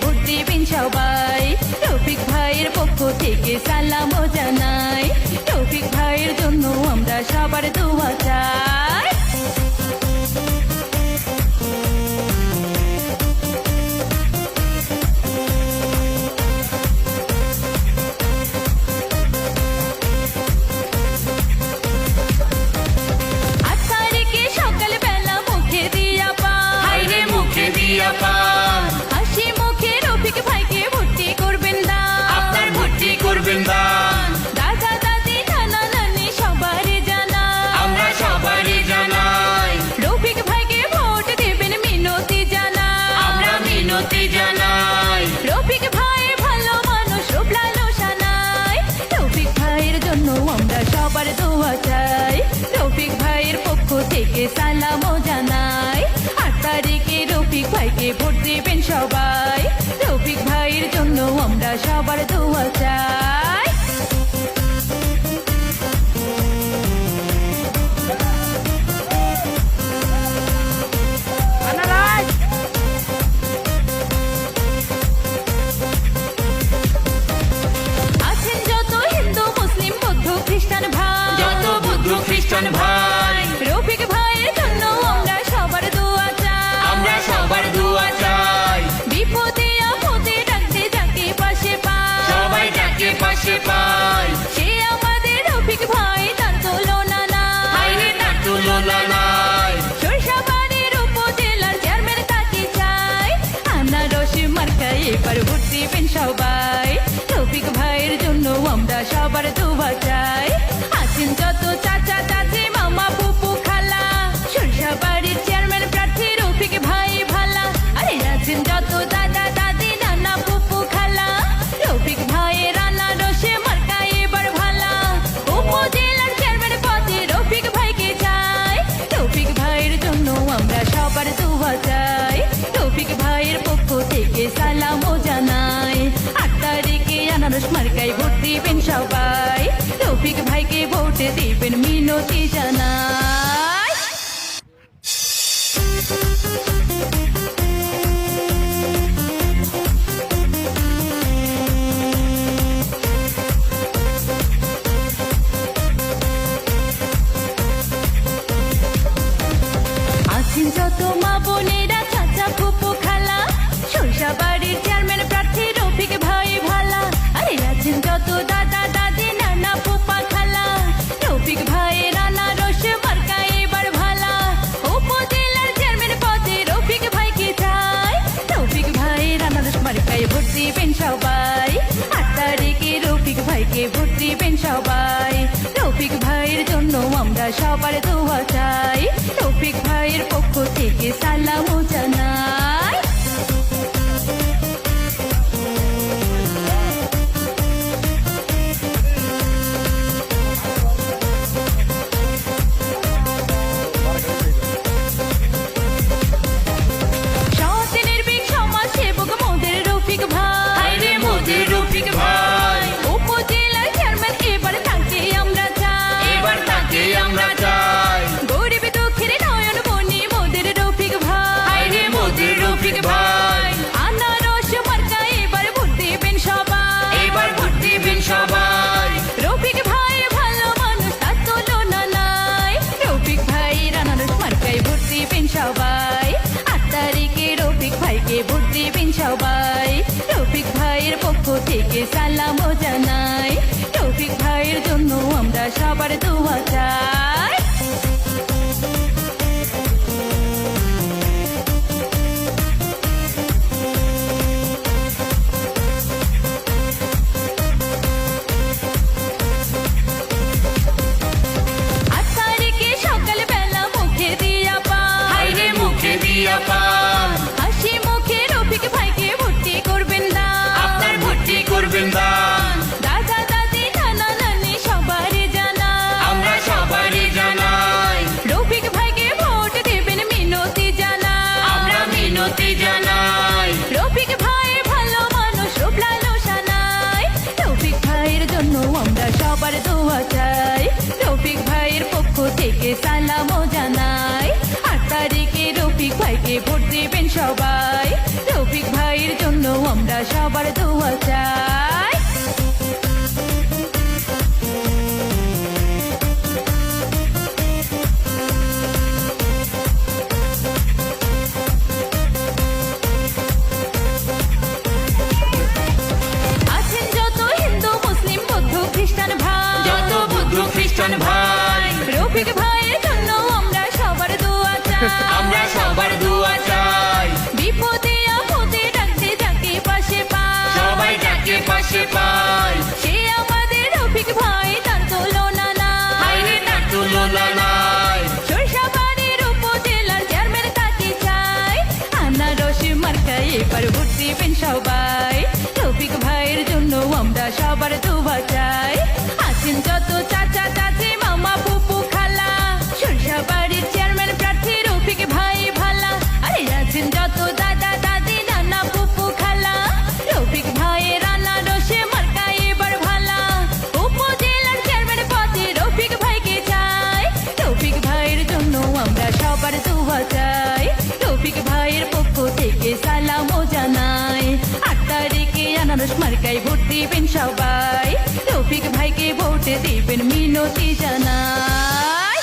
Vote দিবেন সবাই। রফিক ভাইয়ের পক্ষ থেকে সালামও জানাই। রফিক ভাইয়ের জন্য আমরা সবার দোয়া চাই। হাসি মুখে রফিক ভাইকে ভর্তি করবেন দান, আপনার ভর্তি করবেন দান। দাদা দাদি নানা নানি সবারই জানাই, আমরা সবারই জানাই। রফিক ভাইকে ভোট দেবেন মিনতি জানাই, আমরা মিনতি জানাই। রফিক ভাই ভালো মানুষ, রূপ লালসা নাই। রফিক ভাইয়ের জন্য আমরা সবার দোয়া চাই। রফিক ভাইয়ের পক্ষ থেকে সালামও জানাই। 8 তারিখে রফিক ভাইকে ভোট দিবেন সবাই। রফিক ভাইয়ের জন্য আমরা সবার দোয়া চাই। আছেন যত হিন্দু মুসলিম বৌদ্ধ খ্রিস্টান ভাই, যত বুদ্ধ খ্রিস্টান ভাই, রফিক ভাইয়ের জন্য আমরা সবার দোয়া চাই। আমরা সবার দোয়া চাই। বিপদে আপদে ডাকতে যাকে পাশে পাই, সবাই যাকে পাশে পাই, সে আমাদের রফিক ভাই, তার তুলনা নাই। হায়রে তার তুলনা নাই। সরষাবাড়ির উপজেলার চেয়ারম্যান তাকে চাই। আনারস মার্কায় এবার ভোট দিবেন সবাই। রফিক ভাইয়ের জন্য আমরা সবার দোয়া চাই। আছেন যত চাচা চাচি মামা ফুপু খালা, সরষাবাড়ির চেয়ারম্যান প্রার্থী রফিক ভাই ভালা। আরে আছেন যত দাদা দাদি নানা ফুপু খালা, রফিক ভাইয়ের আনারসে মার্কা এবার ভালা। উপজেলার চেয়ারম্যান পদে রফিক ভাইকে চাই। রফিক ভাইয়ের জন্য আমরা সবার দোয়া চাই। রফিক ভাইয়ের পক্ষ থেকে সালামও জানাই। 8 তারিখে আনারস মার্কায় ভোট দিবেন সবাই। রফিক ভাইকে ভোট দিবেন মিনতি জানাই। আছেন যত মা বোনেরা চাচা ফুপু খালা, সরষাবাড়ির চেয়ারম্যান প্রার্থী রফিক ভাই ভালা। আরে আছেন যত দাদা দাদি নানা ফুপা খালা, রফিক ভাইয়ের আনারস মার্কা এবার ভালা। উপজেলার চেয়ারম্যান পদে রফিক ভাইকে চাই। রফিক ভাইয়ের আনারস মার্কায় ভোট দিবেন সবাই। 8 তারিখে রফিক ভাইকে ভোট দিবেন সবাই। রফিক ভাইয়ের জন্য আমরা সবার দোয়া চাই। রফিক ভাইয়ের পক্ষ থেকে সালামও জানাই। সৎ নির্ভীক সমাজ সেবক মোদের রফিক ভাই, হায়রে মোদের রফিক ভাই, উপজেলার চেয়ারম্যান এবার তাকে আমরা চাই। এবার তাকে আমরা চাই। গরিব দুঃখের নয়ন মনি মোদের রফিক ভাই, হায়রে মোদের রফিক ভাই, আনারস মার্কা এবার ভোট দিবেন সবাই। এবার ভোট দিবেন সবাই। রফিক ভাই ভালো মানুষ, তার তুলনা নাই। রফিক ভাইয়ের আনারস মার্কায় ভোট দিবেন সবাই। 8 তারিখে রফিক ভাইকে ভোট দিবেন সবাই। রফিক ভাইয়ের পক্ষ থেকে সালামও জানাই। রফিক ভাইয়ের জন্য আমরা সবার দোয়া চাই। দিয়া পান, হাসি মুখে রফিক ভাইকে ভর্তি করবেন দান, আপনার ভর্তি করবেন দান। দাদা দাদি নানা নানি সবারই জানাই, আমরা সবারই জানাই। রফিক ভাইকে ভোট দেবেন মিনতি জানাই, আমরা মিনতি জানাই। রফিক ভাই ভালো মানুষ, রূপ লালসা নাই। রফিক ভাইয়ের জন্য আমরা সবার দোয়া চাই। রফিক ভাইয়ের পক্ষ থেকে সালামও জানাই। 8 তারিখে রফিক রফিক ভাইকে ভোট দিবেন সবাই, রফিক ভাইয়ের জন্য আমরা সবার দোয়া চাই। আছেন যত হিন্দু মুসলিম বৌদ্ধ খ্রিস্টান ভাই, যত বুদ্ধ খ্রিস্টান ভাই, রফিক ভাইয়ের জন্য আমরা সবার দোয়া চাই। আমরা সবার দোয়া চাই। বিপদে আপদে ডাকতে যাকে পাশে পাই, সবাই যাকে পাশে পায়, সে আমাদের রফিক ভাই, তার তুলনা নাই। হায়রে তার তুলনা নাই। সরষাবাড়ির উপজেলার চেয়ারম্যান তাকে চাই, আনারস মার্কায় এবার ভোট দিবেন সবাই, রফিক ভাইয়ের জন্য আমরা সবার দোয়া চাই। আছেন যত চাচা চাচি মামা ফুপু খালা, সরষাবাড়ির চেয়ারম্যান প্রার্থী রফিক ভাই ভালা। আরে আছেন যত দাদা দাদি নানা ফুপু খালা, রফিক ভাইয়ের আনারসে মার্কায় এবার ভালা। উপজেলার চেয়ারম্যান পদে রফিক ভাইকে চাই, রফিক ভাইয়ের জন্য আমরা সবার দোয়া চাই। রফিক ভাইয়ের পক্ষ থেকে সালামও জানাই। ৮ তারিখে আনারস মার্কায় ভোট দিবেন সবাই, রফিক ভাইকে ভোট দিবেন মিনতি জানাই।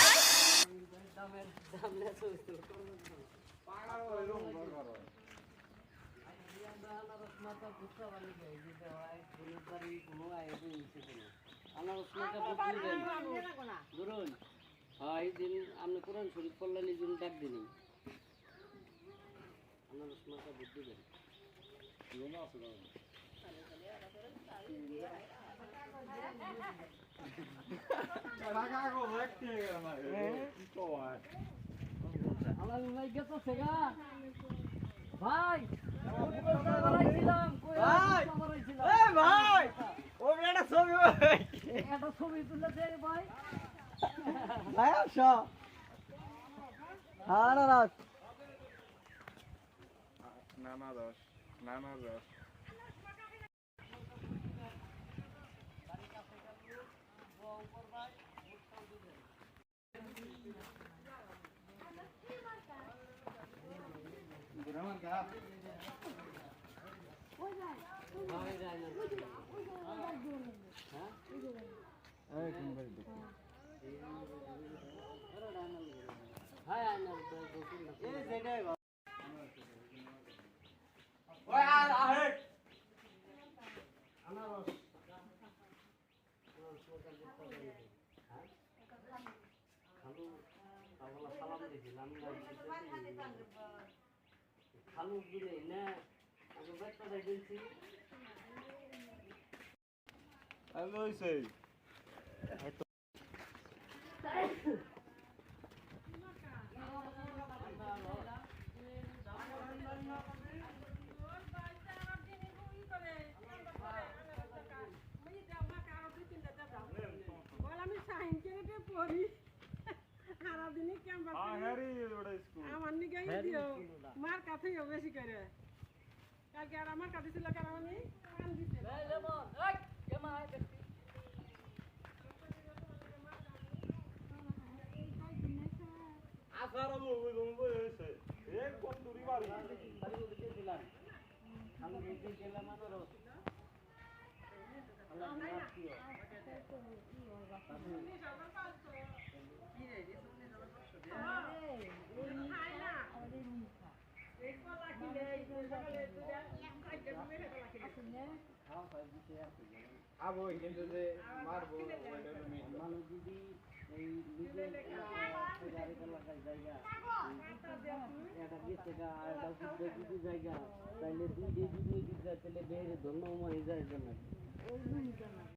এই দিন আপনি কোরআন শরীফ পড়লেন, এই দিন ডাক দিন আনারস মাথা বুদ্ধি দেন। আমার ভাই গেছে সেগা ভাই, ভাই! এ ভাই ও একটা ছবি ভাই একটা ছবি তুলে দে ভাই। ভাই আসো আনারস নানারস হ্যাঁ আনারস এই সেটাই ওই আরে খালু দিলে না আমি বাচ্চা দেখছি আমি হইছে আহারি ওটা স্কুল আমার নিকে দিও মার কাছে বেশি করে কালকে আর আমার কাছে ছিল কারণ আমি কান দিতে আসার আমি ওই গম্বো হইছে এক কোন দূরি বাড়ি আমি দেখে গেলাম আনারস আবো কিন্তু যে মারবো ওইটা তো মেন মানুষ যদি এই নিজের এলাকায় জায়গা একটা গেছে গা আর একটা যদি জায়গা তাহলে দুই দিয়ে যদি যায় তাহলে বেড়ে ধন্য হয়ে যায় না।